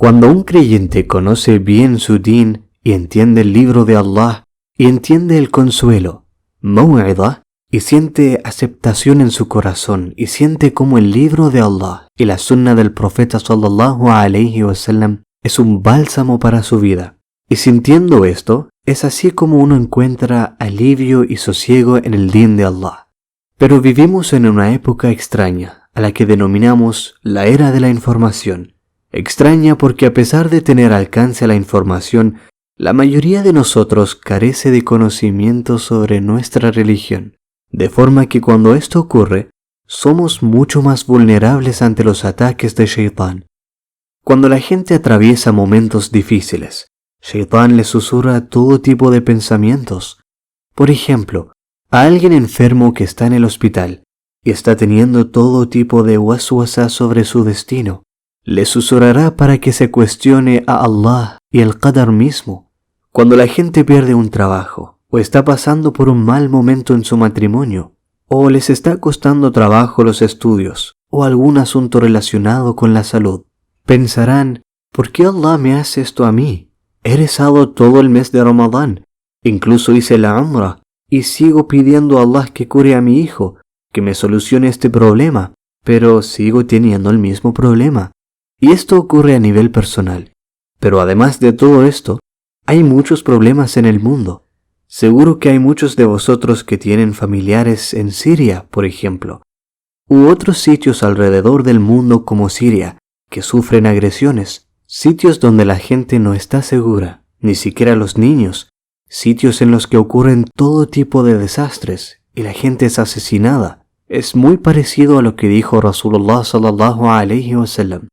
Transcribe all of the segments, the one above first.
Cuando un creyente conoce bien su din y entiende el libro de Allah y entiende el consuelo, maw'idah, y siente aceptación en su corazón y siente como el libro de Allah y la sunna del profeta sallallahu alayhi wasallam es un bálsamo para su vida. Y sintiendo esto, es así como uno encuentra alivio y sosiego en el din de Allah. Pero vivimos en una época extraña, a la que denominamos la era de la información. Extraña porque a pesar de tener alcance a la información, la mayoría de nosotros carece de conocimiento sobre nuestra religión. De forma que cuando esto ocurre, somos mucho más vulnerables ante los ataques de Shaitán. Cuando la gente atraviesa momentos difíciles, Shaitán le susurra todo tipo de pensamientos. Por ejemplo, a alguien enfermo que está en el hospital y está teniendo todo tipo de waswasa sobre su destino, le susurrará para que se cuestione a Allah y el Qadar mismo. Cuando la gente pierde un trabajo, o está pasando por un mal momento en su matrimonio, o les está costando trabajo los estudios, o algún asunto relacionado con la salud, pensarán, ¿por qué Allah me hace esto a mí? He rezado todo el mes de Ramadán, incluso hice la Umrah, y sigo pidiendo a Allah que cure a mi hijo, que me solucione este problema, pero sigo teniendo el mismo problema. Y esto ocurre a nivel personal. Pero además de todo esto, hay muchos problemas en el mundo. Seguro que hay muchos de vosotros que tienen familiares en Siria, por ejemplo, u otros sitios alrededor del mundo como Siria, que sufren agresiones, sitios donde la gente no está segura, ni siquiera los niños, sitios en los que ocurren todo tipo de desastres y la gente es asesinada. Es muy parecido a lo que dijo Rasulullah sallallahu alayhi wasallam.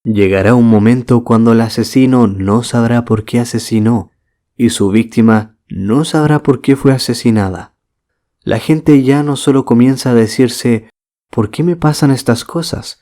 Llegará un momento cuando el asesino no sabrá por qué asesinó y su víctima no sabrá por qué fue asesinada. La gente ya no solo comienza a decirse, ¿por qué me pasan estas cosas?,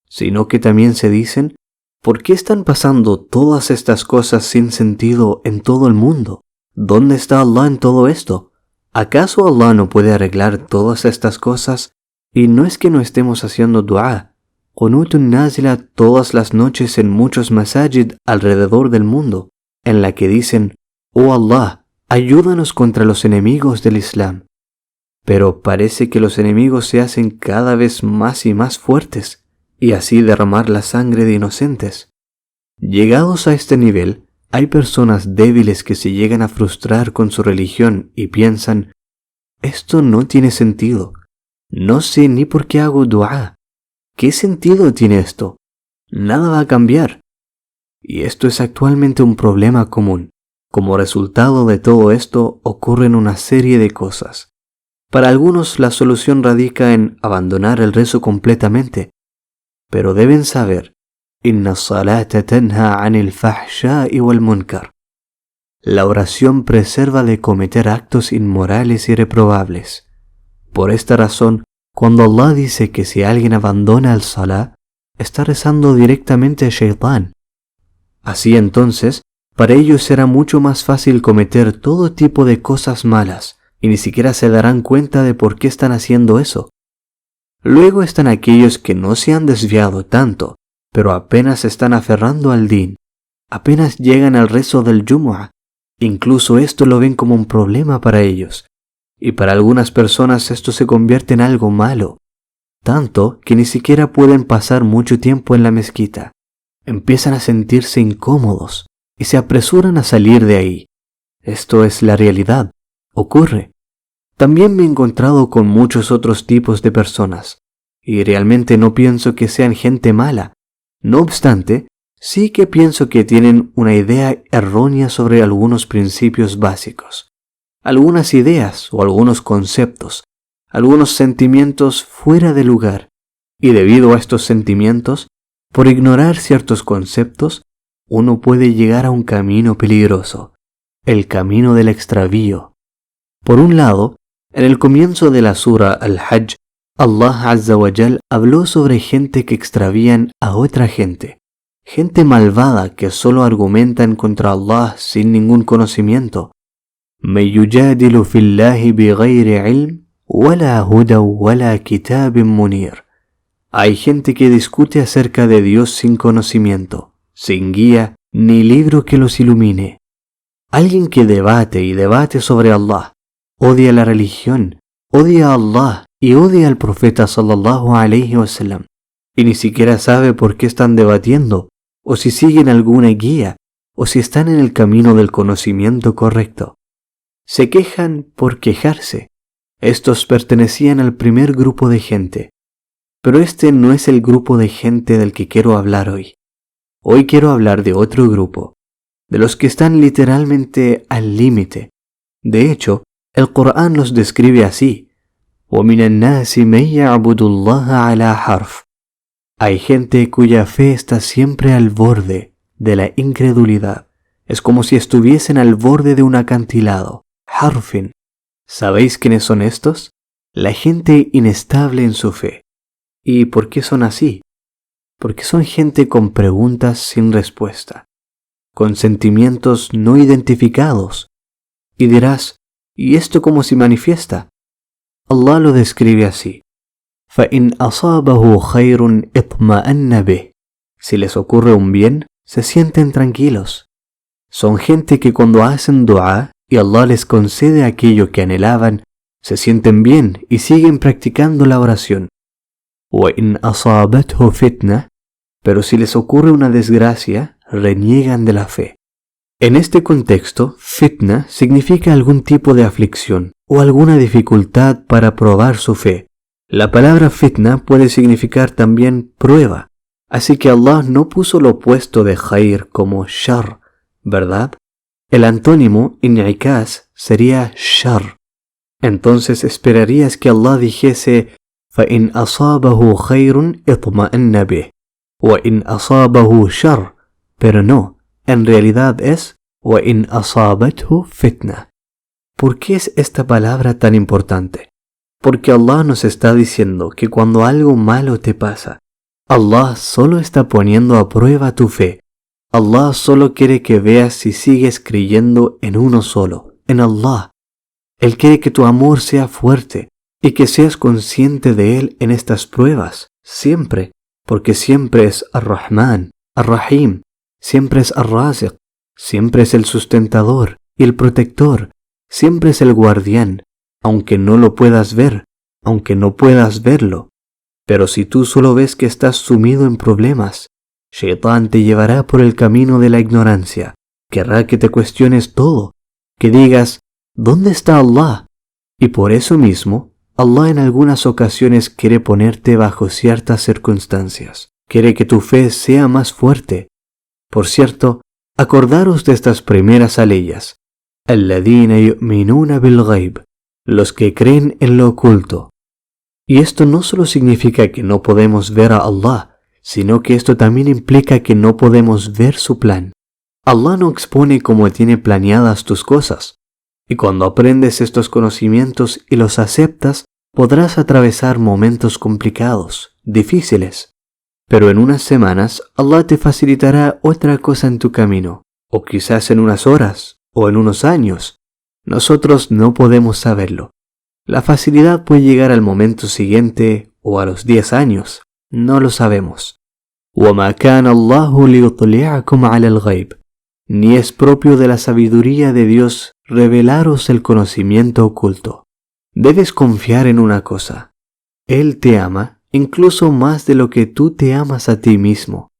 sino que también se dicen, ¿por qué están pasando todas estas cosas sin sentido en todo el mundo? ¿Dónde está Allah en todo esto? ¿Acaso Allah no puede arreglar todas estas cosas? Y no es que no estemos haciendo dua, qunutun nazila todas las noches en muchos masajid alrededor del mundo, en la que dicen, oh Allah, ayúdanos contra los enemigos del Islam. Pero parece que los enemigos se hacen cada vez más y más fuertes, y así derramar la sangre de inocentes. Llegados a este nivel, hay personas débiles que se llegan a frustrar con su religión y piensan, esto no tiene sentido, no sé ni por qué hago dua. ¿Qué sentido tiene esto? Nada va a cambiar. Y esto es actualmente un problema común. Como resultado de todo esto ocurren una serie de cosas. Para algunos la solución radica en abandonar el rezo completamente, pero deben saber, inna as-salata tanha 'anil fahsha'i wal munkar. La oración preserva de cometer actos inmorales y reprobables. Por esta razón, cuando Allah dice que si alguien abandona el salah, está rezando directamente a Shaitán. Así entonces, para ellos será mucho más fácil cometer todo tipo de cosas malas y ni siquiera se darán cuenta de por qué están haciendo eso. Luego están aquellos que no se han desviado tanto, pero apenas se están aferrando al din, apenas llegan al rezo del Jumu'ah. Incluso esto lo ven como un problema para ellos, y para algunas personas esto se convierte en algo malo, tanto que ni siquiera pueden pasar mucho tiempo en la mezquita. Empiezan a sentirse incómodos y se apresuran a salir de ahí. Esto es la realidad, ocurre. También me he encontrado con muchos otros tipos de personas, y realmente no pienso que sean gente mala. No obstante, sí que pienso que tienen una idea errónea sobre algunos principios básicos, algunas ideas o algunos conceptos, algunos sentimientos fuera de lugar, y debido a estos sentimientos, por ignorar ciertos conceptos, uno puede llegar a un camino peligroso, el camino del extravío. Por un lado, en el comienzo de la sura Al-Hajj, Allah Azza wa Jal habló sobre gente que extravían a otra gente malvada que solo argumentan contra Allah sin ningún conocimiento. Man yujadilu fillahi bighayri ilm, wala huda wala kitabin munir. Hay gente que discute acerca de Dios sin conocimiento, sin guía ni libro que los ilumine. Alguien que debate y debate sobre Allah, odia la religión, odia a Allah y odia al profeta sallallahu alayhi wasallam, y ni siquiera sabe por qué están debatiendo, o si siguen alguna guía, o si están en el camino del conocimiento correcto. Se quejan por quejarse. Estos pertenecían al primer grupo de gente. Pero este no es el grupo de gente del que quiero hablar hoy. Hoy quiero hablar de otro grupo, de los que están literalmente al límite. De hecho, el Corán los describe así: وَمِنَ النَّاسِ مَن يَعْبُدُ اللَّهَ عَلَى حَرْفٍ. Hay gente cuya fe está siempre al borde de la incredulidad. Es como si estuviesen al borde de un acantilado. Harfin. ¿Sabéis quiénes son estos? La gente inestable en su fe. ¿Y por qué son así? Porque son gente con preguntas sin respuesta, con sentimientos no identificados. Y dirás, ¿y esto cómo se manifiesta? Allah lo describe así: فَإِنْ أَصَابَهُ خَيْرٌ اطْمَأَنَّ بِهِ. Si les ocurre un bien, se sienten tranquilos. Son gente que cuando hacen dua y Allah les concede aquello que anhelaban, se sienten bien y siguen practicando la oración. وَإِنْ أَصَابَتْهُ فِتْنَةٌ. Pero si les ocurre una desgracia, reniegan de la fe. En este contexto, fitna significa algún tipo de aflicción o alguna dificultad para probar su fe. La palabra fitna puede significar también prueba, así que Allah no puso lo opuesto de khair como shar, ¿verdad? El antónimo in'ikas sería shar. Entonces esperarías que Allah dijese فَإِنْ أَصَابَهُ خَيْرٌ اطْمَأَنَّ بِهِ وَإِنْ أَصَابَهُ شَرٌ, pero no, en realidad es وَإِنْ أَصَابَتْهُ فِتْنَةٌ. ¿Por qué es esta palabra tan importante? Porque Allah nos está diciendo que cuando algo malo te pasa, Allah solo está poniendo a prueba tu fe. Allah solo quiere que veas si sigues creyendo en uno solo, en Allah. Él quiere que tu amor sea fuerte y que seas consciente de Él en estas pruebas, siempre, porque siempre es Ar-Rahman, Ar-Rahim, siempre es Ar-Raziq, siempre es el sustentador y el protector, siempre es el guardián, aunque no lo puedas ver, aunque no puedas verlo. Pero si tú solo ves que estás sumido en problemas, Shaitán te llevará por el camino de la ignorancia, querrá que te cuestiones todo, que digas, ¿dónde está Allah? Y por eso mismo, Allah en algunas ocasiones quiere ponerte bajo ciertas circunstancias, quiere que tu fe sea más fuerte. Por cierto, acordaros de estas primeras aleyas: الَّذِينَ يُؤْمِنُونَ بِالْغَيْبِ, los que creen en lo oculto. Y esto no solo significa que no podemos ver a Allah, sino que esto también implica que no podemos ver su plan. Allah no expone cómo tiene planeadas tus cosas, y cuando aprendes estos conocimientos y los aceptas, podrás atravesar momentos complicados, difíciles. Pero en unas semanas, Allah te facilitará otra cosa en tu camino, o quizás en unas horas, o en unos años. Nosotros no podemos saberlo. La facilidad puede llegar al momento siguiente o a los 10 años. No lo sabemos. وَمَا كَانَ اللَّهُ لِيُطْلِعَكُمْ عَلَى الْغَيْبِ. Ni es propio de la sabiduría de Dios revelaros el conocimiento oculto. Debes confiar en una cosa: Él te ama incluso más de lo que tú te amas a ti mismo.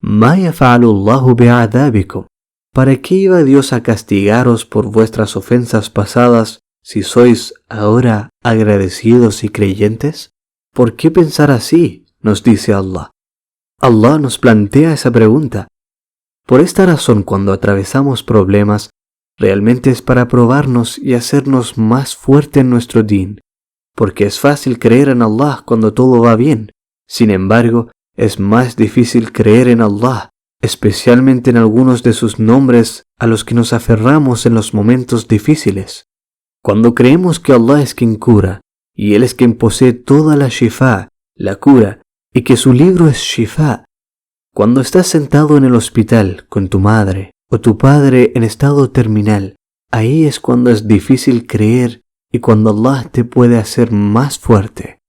مَا يَفْعَلُ اللَّهُ بِعَذَابِكُمْ. ¿Para qué iba Dios a castigaros por vuestras ofensas pasadas si sois ahora agradecidos y creyentes? ¿Por qué pensar así?, nos dice Allah. Allah nos plantea esa pregunta. Por esta razón, cuando atravesamos problemas, realmente es para probarnos y hacernos más fuerte en nuestro din, porque es fácil creer en Allah cuando todo va bien. Sin embargo, es más difícil creer en Allah, especialmente en algunos de sus nombres a los que nos aferramos en los momentos difíciles. Cuando creemos que Allah es quien cura, y Él es quien posee toda la shifa, la cura, y que su libro es shifa. Cuando estás sentado en el hospital con tu madre o tu padre en estado terminal, ahí es cuando es difícil creer y cuando Allah te puede hacer más fuerte.